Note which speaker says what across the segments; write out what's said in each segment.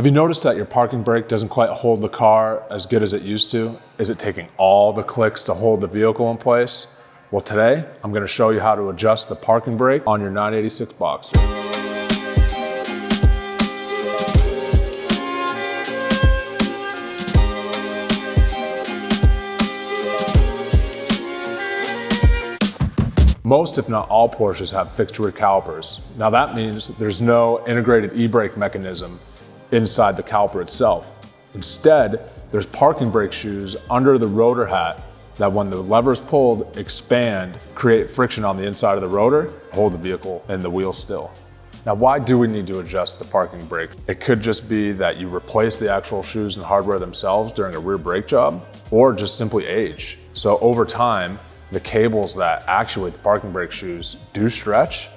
Speaker 1: Have you noticed that your parking brake doesn't quite hold the car as good as it used to? Is it taking all the clicks to hold the vehicle in place? Well, today I'm going to show you how to adjust the parking brake on your 986 Boxster. Most, if not all, Porsches have fixed rear calipers. Now that means there's no integrated e-brake mechanism inside the caliper itself. Instead, there's parking brake shoes under the rotor hat that when the lever is pulled, expand, create friction on the inside of the rotor, hold the vehicle and the wheel still. Now, why do we need to adjust the parking brake? It could just be that you replace the actual shoes and hardware themselves during a rear brake job, or just simply age. So over time, the cables that actuate the parking brake shoes do stretch.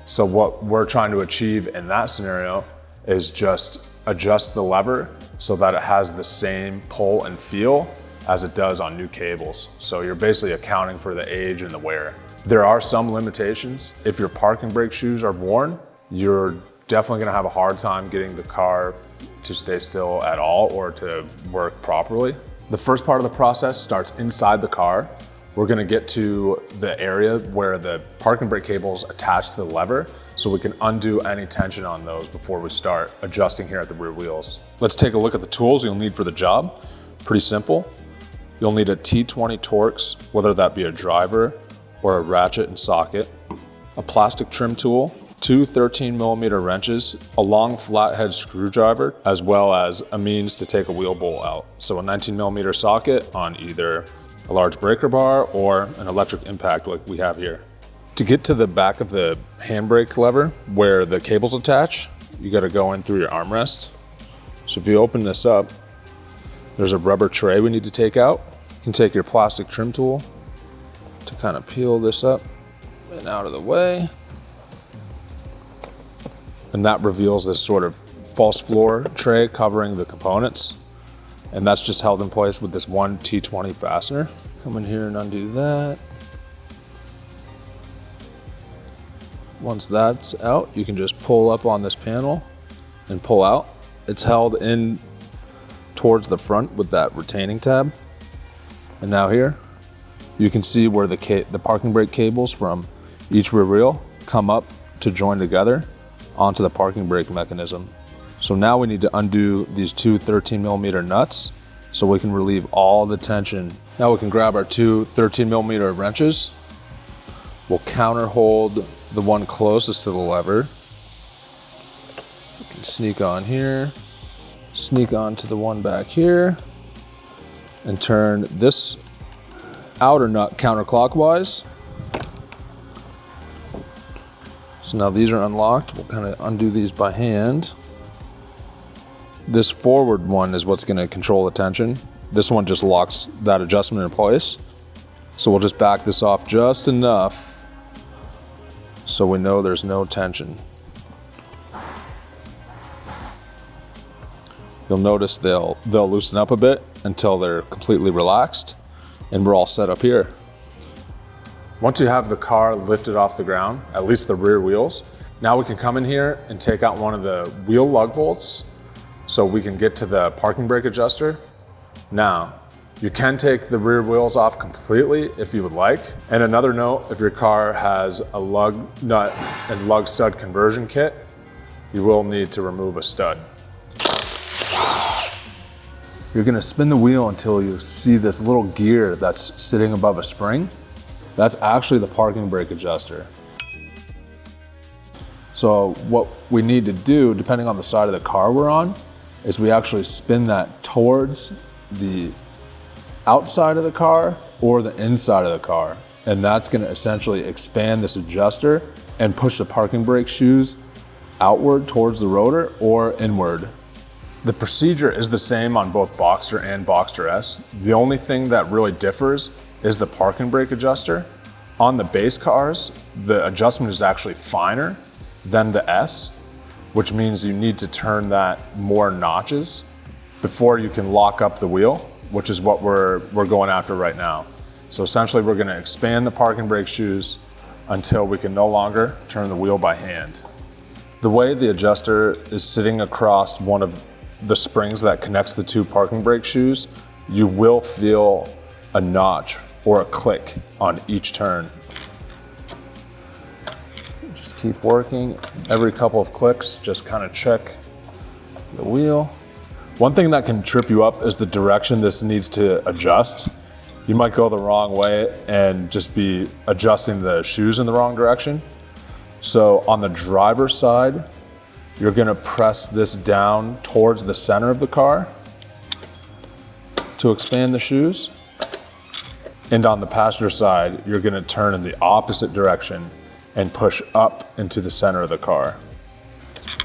Speaker 1: So what we're trying to achieve in that scenario is just adjust the lever so that it has the same pull and feel as it does on new cables. So you're basically accounting for the age and the wear. There are some limitations. If your parking brake shoes are worn, you're definitely gonna have a hard time getting the car to stay still at all or to work properly. The first part of the process starts inside the car. We're gonna get to the area where the parking brake cable's attached to the lever so we can undo any tension on those before we start adjusting here at the rear wheels. Let's take a look at the tools you'll need for the job. Pretty simple. You'll need a T20 Torx, whether that be a driver or a ratchet and socket, a plastic trim tool, two 13mm wrenches, a long flathead screwdriver, as well as a means to take a wheel bolt out. So a 19mm socket on either a large breaker bar or an electric impact like we have here. To get to the back of the handbrake lever where the cables attach, you gotta go in through your armrest. So if you open this up, there's a rubber tray we need to take out. You can take your plastic trim tool to kind of peel this up and out of the way. And that reveals this sort of false floor tray covering the components. And that's just held in place with this one T20 fastener. Come in here and undo that. Once that's out, you can just pull up on this panel and pull out. It's held in towards the front with that retaining tab. And now here, you can see where the parking brake cables from each rear wheel come up to join together onto the parking brake mechanism. So now we need to undo these two 13mm nuts so we can relieve all the tension. Now we can grab our two 13mm wrenches. We'll counter hold the one closest to the lever. We can sneak on here, sneak on to the one back here, and turn this outer nut counterclockwise. So now these are unlocked. We'll kind of undo these by hand. This forward one is what's gonna control the tension. This one just locks that adjustment in place. So we'll just back this off just enough so we know there's no tension. You'll notice they'll loosen up a bit until they're completely relaxed, and we're all set up here. Once you have the car lifted off the ground, at least the rear wheels, now we can come in here and take out one of the wheel lug bolts so we can get to the parking brake adjuster. Now, you can take the rear wheels off completely if you would like. And another note, if your car has a lug nut and lug stud conversion kit, you will need to remove a stud. You're gonna spin the wheel until you see this little gear that's sitting above a spring. That's actually the parking brake adjuster. So what we need to do, depending on the side of the car we're on, is we actually spin that towards the outside of the car or the inside of the car. And that's gonna essentially expand this adjuster and push the parking brake shoes outward towards the rotor or inward. The procedure is the same on both Boxster and Boxster S. The only thing that really differs is the parking brake adjuster. On the base cars, the adjustment is actually finer than the S, which means you need to turn that more notches before you can lock up the wheel, which is what we're going after right now. So essentially we're gonna expand the parking brake shoes until we can no longer turn the wheel by hand. The way the adjuster is sitting across one of the springs that connects the two parking brake shoes, you will feel a notch or a click on each turn. Just keep working. Every couple of clicks, just kind of check the wheel. One thing that can trip you up is the direction this needs to adjust. You might go the wrong way and just be adjusting the shoes in the wrong direction. So on the driver's side, you're gonna press this down towards the center of the car to expand the shoes. And on the passenger side, you're gonna turn in the opposite direction and push up into the center of the car.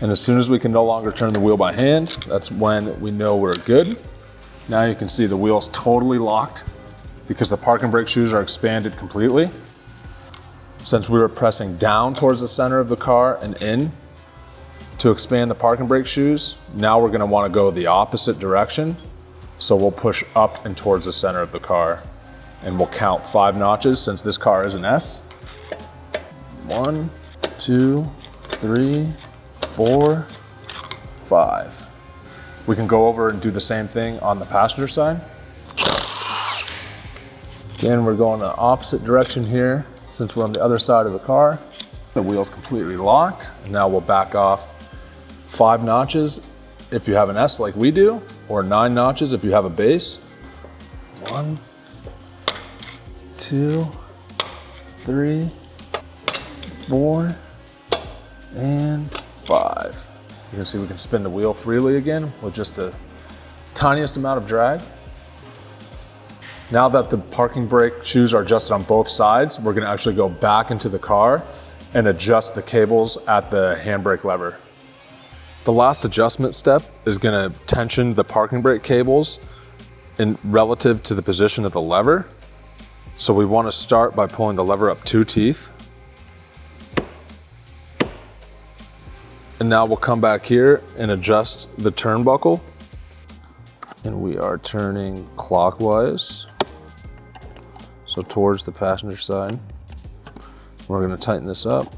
Speaker 1: And as soon as we can no longer turn the wheel by hand, that's when we know we're good. Now you can see the wheel's totally locked because the parking brake shoes are expanded completely. Since we were pressing down towards the center of the car and in to expand the parking brake shoes, now we're gonna wanna go the opposite direction. So we'll push up and towards the center of the car, and we'll count 5 notches since this car is an S. 1, 2, 3, 4, 5. We can go over and do the same thing on the passenger side. Again, we're going the opposite direction here since we're on the other side of the car. The wheel's completely locked. And now we'll back off 5 notches if you have an S like we do, or 9 notches if you have a base. 1, 2, 3, 4, and 5. You can see we can spin the wheel freely again with just the tiniest amount of drag. Now that the parking brake shoes are adjusted on both sides, we're gonna actually go back into the car and adjust the cables at the handbrake lever. The last adjustment step is gonna tension the parking brake cables in relative to the position of the lever. So we wanna start by pulling the lever up 2 teeth. And now we'll come back here and adjust the turnbuckle. And we are turning clockwise, so towards the passenger side. We're gonna tighten this up.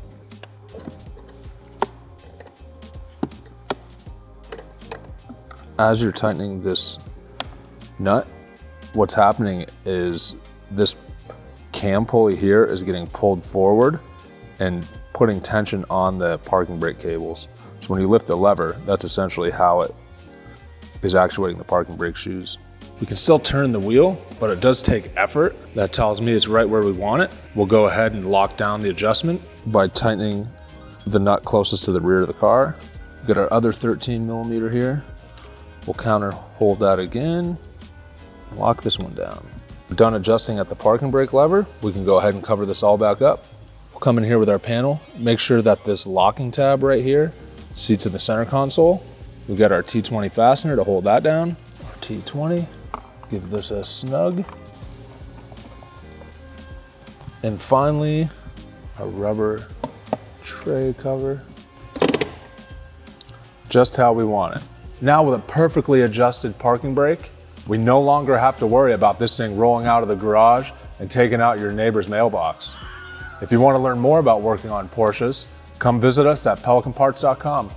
Speaker 1: As you're tightening this nut, what's happening is this cam pulley here is getting pulled forward and putting tension on the parking brake cables. So when you lift the lever, that's essentially how it is actuating the parking brake shoes. We can still turn the wheel, but it does take effort. That tells me it's right where we want it. We'll go ahead and lock down the adjustment by tightening the nut closest to the rear of the car. We've got our other 13mm here. We'll counter hold that again, and lock this one down. We're done adjusting at the parking brake lever. We can go ahead and cover this all back up. We'll come in here with our panel. Make sure that this locking tab right here seats in the center console. We've got our T20 fastener to hold that down. Our T20, give this a snug. And finally, a rubber tray cover. Just how we want it. Now with a perfectly adjusted parking brake, we no longer have to worry about this thing rolling out of the garage and taking out your neighbor's mailbox. If you want to learn more about working on Porsches, come visit us at pelicanparts.com.